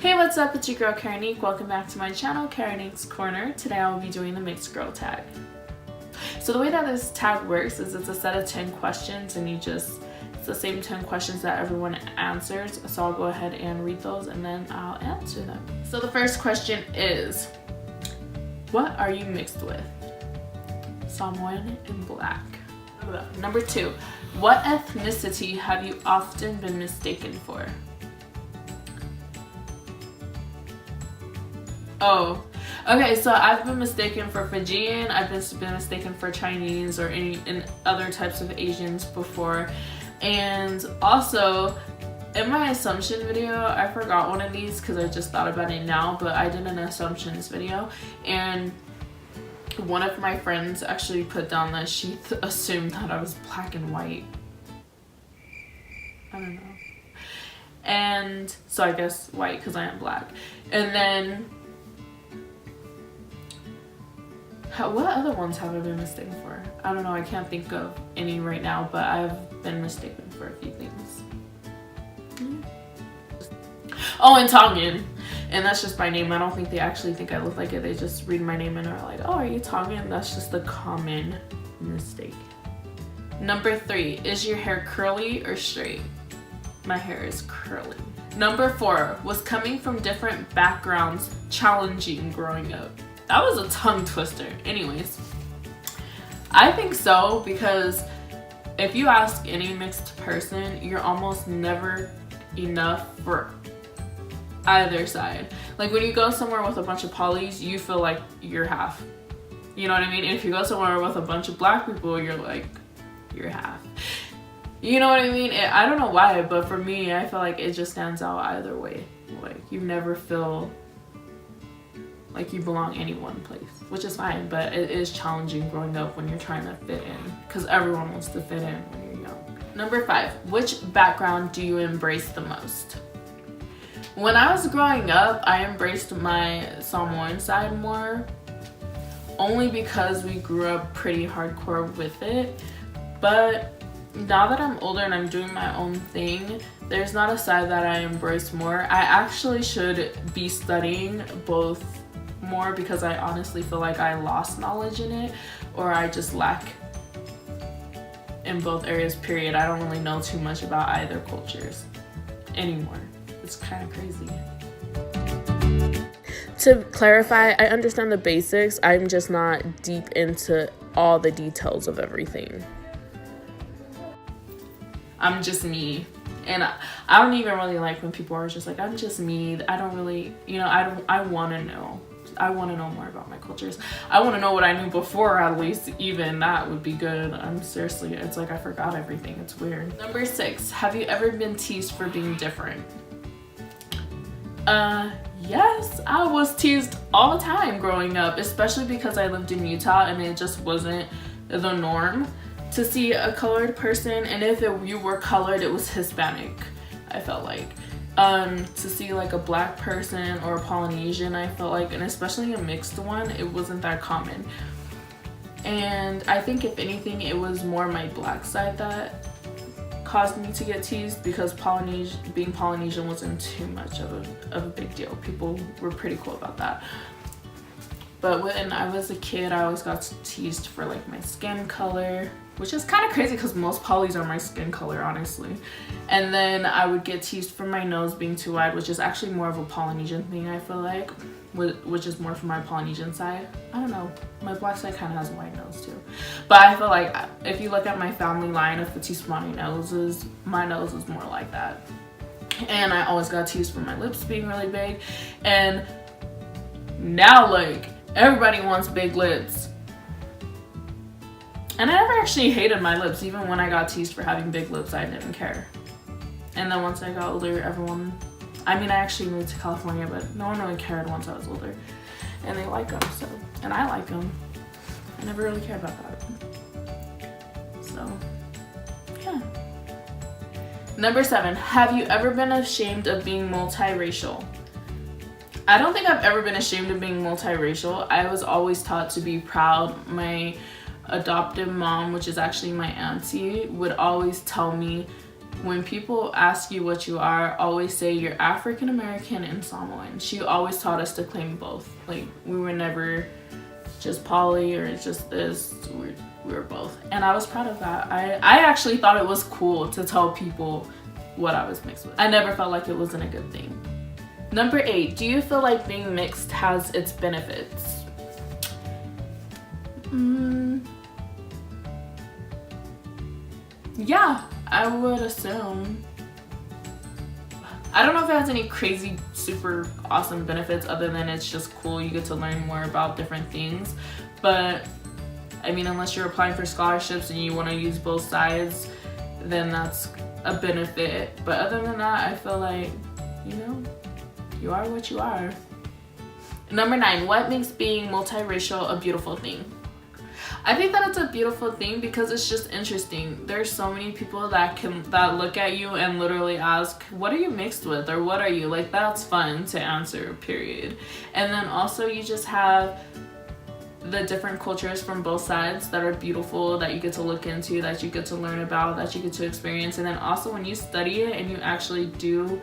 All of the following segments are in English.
Hey, what's up? It's your girl Karanique. Welcome back to my channel, Karanique's Corner. Today I will be doing the mixed girl tag. So the way that this tag works is it's a set of 10 questions and it's the same 10 questions that everyone answers. So I'll go ahead and read those and then I'll answer them. So the first question is, what are you mixed with? Samoan and black. Number 2, what ethnicity have you often been mistaken for? Oh, okay, so I've been mistaken for Fijian, I've been mistaken for Chinese or any other types of Asians before. And also, in my assumption video, I forgot one of these because I just thought about it now, but I did an assumptions video and one of my friends actually put down that she assumed that I was black and white. I don't know. And so I guess white because I am black. And then what other ones have I been mistaken for? I don't know, I can't think of any right now, but I've been mistaken for a few things. Oh, and Tongan. And that's just my name. I don't think they actually think I look like it. They just read my name and are like, oh, are you Tongan? That's just a common mistake. Number 3, is your hair curly or straight? My hair is curly. Number 4, was coming from different backgrounds challenging growing up? That was a tongue twister. Anyways, I think so, because if you ask any mixed person, you're almost never enough for either side. Like when you go somewhere with a bunch of polys, you feel like you're half. You know what I mean? And if you go somewhere with a bunch of black people, you're like, you're half. You know what I mean? I don't know why, but for me, I feel like it just stands out either way. Like you never feel like you belong any one place, which is fine, but it is challenging growing up when you're trying to fit in, because everyone wants to fit in when you're young. Number 5, which background do you embrace the most? When I was growing up, I embraced my Samoan side more, only because we grew up pretty hardcore with it. But now that I'm older and I'm doing my own thing, there's not a side that I embrace more. I actually should be studying both more, because I honestly feel like I lost knowledge in it, or I just lack in both areas, period. I don't really know too much about either cultures anymore. It's kind of crazy. To clarify, I understand the basics. I'm just not deep into all the details of everything. I'm just me. And I don't even really like when people are just like, I'm just me. I don't really, I want to know. I want to know more about my cultures. I want to know what I knew before, at least. Even that would be good. I'm seriously, it's like I forgot everything. It's weird. Number 6, have you ever been teased for being different? Yes, I was teased all the time growing up, especially because I lived in Utah and it just wasn't the norm to see a colored person, and if you were colored, it was Hispanic, I felt like. To see like a black person or a Polynesian, I felt like, and especially a mixed one, it wasn't that common. And I think if anything, it was more my black side that caused me to get teased, because being Polynesian wasn't too much of a big deal. People were pretty cool about that. But when I was a kid, I always got teased for like my skin color, which is kind of crazy because most polys are my skin color, honestly. And then I would get teased for my nose being too wide, which is actually more of a Polynesian thing, I feel like, which is more from my Polynesian side. I don't know, my black side kind of has a wide nose too. But I feel like if you look at my family line of Fatismani noses, my nose is more like that. And I always got teased for my lips being really big. And now, like, everybody wants big lips. And I never actually hated my lips. Even when I got teased for having big lips, I didn't care. And then once I got older, I actually moved to California, but no one really cared once I was older. And they like them, so. And I like them. I never really cared about that. So, yeah. Number 7, have you ever been ashamed of being multiracial? I don't think I've ever been ashamed of being multiracial. I was always taught to be proud. My adoptive mom, which is actually my auntie, would always tell me when people ask you what you are, always say you're African American and Samoan. She always taught us to claim both. Like, we were never just poly or just this. We were both. And I was proud of that. I actually thought it was cool to tell people what I was mixed with. I never felt like it wasn't a good thing. Number 8, do you feel like being mixed has its benefits? Yeah, I would assume. I don't know if it has any crazy, super awesome benefits other than it's just cool. You get to learn more about different things. But, I mean, unless you're applying for scholarships and you want to use both sides, then that's a benefit. But other than that, I feel like, you know, you are what you are. Number 9, what makes being multiracial a beautiful thing? I think that it's a beautiful thing because it's just interesting. There's so many people that look at you and literally ask, what are you mixed with, or what are you? Like, that's fun to answer, period. And then also you just have the different cultures from both sides that are beautiful, that you get to look into, that you get to learn about, that you get to experience. And then also when you study it and you actually do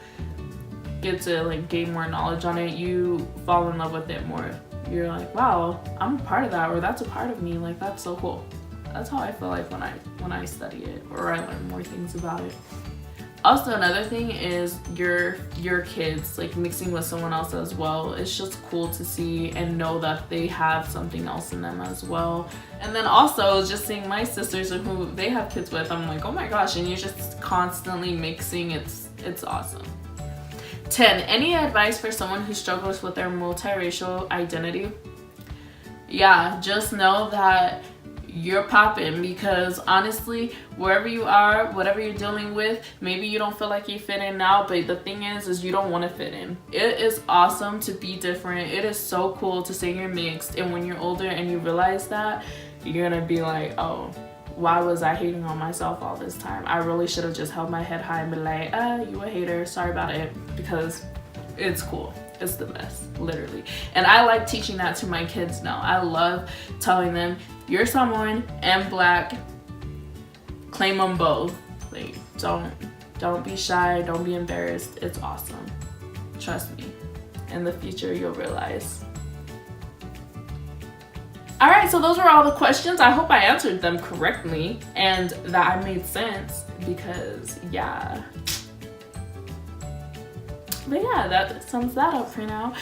get to like gain more knowledge on it, you fall in love with it more. You're like, wow, I'm a part of that, or that's a part of me. Like, that's so cool. That's how I feel like when I study it, or I learn more things about it. Also, another thing is your kids like mixing with someone else as well. It's just cool to see and know that they have something else in them as well. And then also just seeing my sisters and who they have kids with, I'm like, oh my gosh, and you're just constantly mixing. It's awesome. 10, any advice for someone who struggles with their multiracial identity? Yeah, just know that you're popping, because honestly, wherever you are, whatever you're dealing with, maybe you don't feel like you fit in now, but the thing is you don't want to fit in. It is awesome to be different. It is so cool to say you're mixed, and when you're older and you realize that, you're gonna be like, oh, why was I hating on myself all this time? I really should have just held my head high and been like, you a hater, sorry about it, because it's cool. It's the best, literally. And I like teaching that to my kids now. I love telling them, you're Samoan and Black, claim them both. Like, don't be shy, don't be embarrassed. It's awesome. Trust me. In the future, you'll realize. All right, so those were all the questions. I hope I answered them correctly and that I made sense, because yeah. But yeah, that sums that up for now.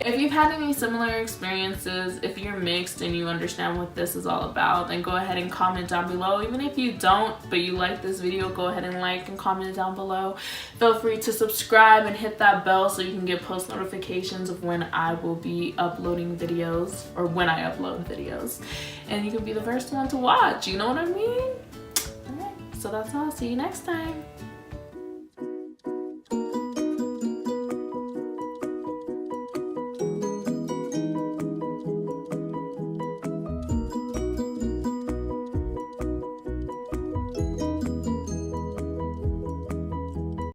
If you've had any similar experiences, if you're mixed and you understand what this is all about, then go ahead and comment down below. Even if you don't, but you like this video, go ahead and like and comment down below. Feel free to subscribe and hit that bell so you can get post notifications of when I will be uploading videos, or when I upload videos. And you can be the first one to watch, you know what I mean? All right, so that's all. See you next time.